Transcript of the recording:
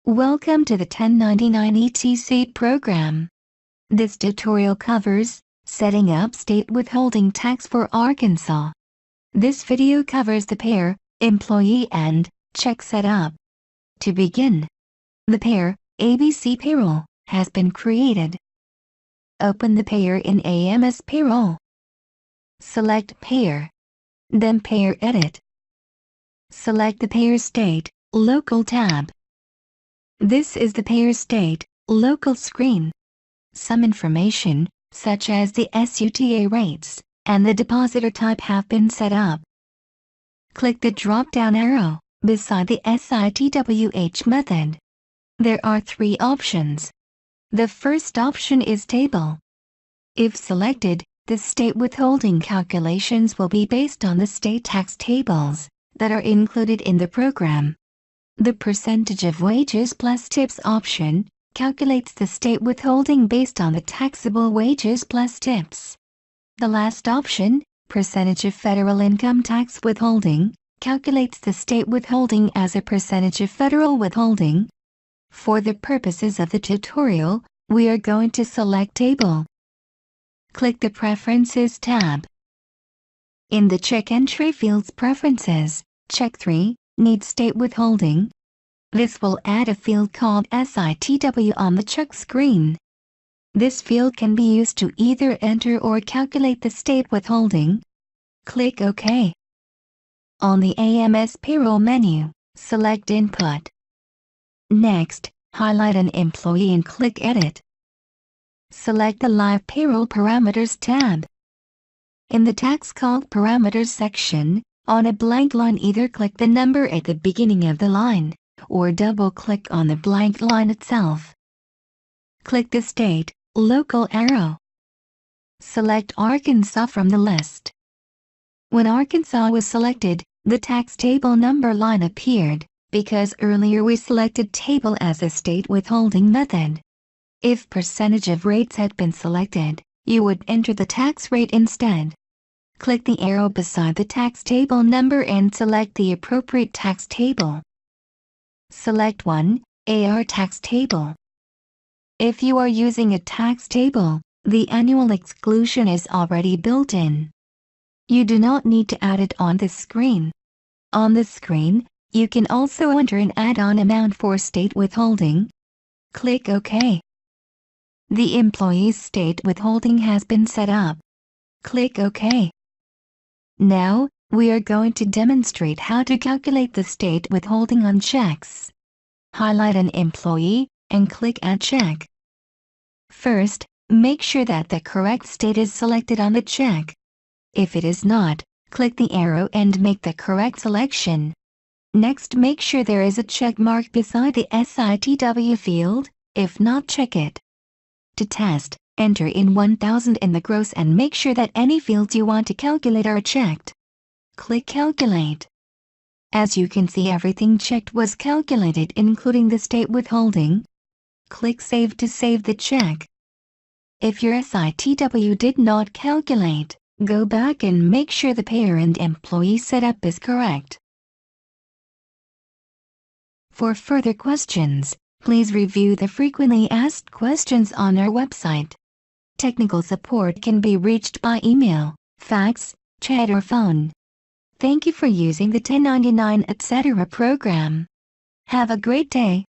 Welcome to the 1099 ETC program. This tutorial covers setting up state withholding tax for Arkansas. This video covers the payer, employee and check setup. To begin, the payer, ABC Payroll, has been created. Open the payer in AMS Payroll. Select Payer. Then Payer Edit. Select the Payer State, Local tab. This is the Payer State, Local screen. Some information, such as the SUTA rates and the depositor type have been set up. Click the drop-down arrow beside the SITWH method. There are three options. The first option is Table. If selected, the state withholding calculations will be based on the state tax tables that are included in the program. The percentage of wages plus tips option calculates the state withholding based on the taxable wages plus tips. The last option, percentage of federal income tax withholding, calculates the state withholding as a percentage of federal withholding. For the purposes of the tutorial, we are going to select Table. Click the Preferences tab. In the Check Entry Fields Preferences, check 3, Need State Withholding. This will add a field called SITW on the check screen. This field can be used to either enter or calculate the state withholding. Click OK. On the AMS Payroll menu, select Input. Next, highlight an employee and click Edit. Select the Live Payroll Parameters tab. In the Tax Calc Parameters section, on a blank line either click the number at the beginning of the line, or double-click on the blank line itself. Click the State, Local arrow. Select Arkansas from the list. When Arkansas was selected, the tax table number line appeared, because earlier we selected Table as a state withholding method. If percentage of rates had been selected, you would enter the tax rate instead. Click the arrow beside the tax table number and select the appropriate tax table. Select 1, AR tax table. If you are using a tax table, the annual exclusion is already built in. You do not need to add it on this screen. On this screen, you can also enter an add-on amount for state withholding. Click OK. The employee's state withholding has been set up. Click OK. Now, we are going to demonstrate how to calculate the state withholding on checks. Highlight an employee and click Add Check. First, make sure that the correct state is selected on the check. If it is not, click the arrow and make the correct selection. Next, make sure there is a check mark beside the SITW field. If not, check it. To test, enter in 1000 in the gross and make sure that any fields you want to calculate are checked. Click Calculate. As you can see, everything checked was calculated, including the state withholding. Click Save to save the check. If your SITW did not calculate, go back and make sure the payer and employee setup is correct. For further questions, please review the frequently asked questions on our website. Technical support can be reached by email, fax, chat or phone. Thank you for using the 1099 etc. program. Have a great day.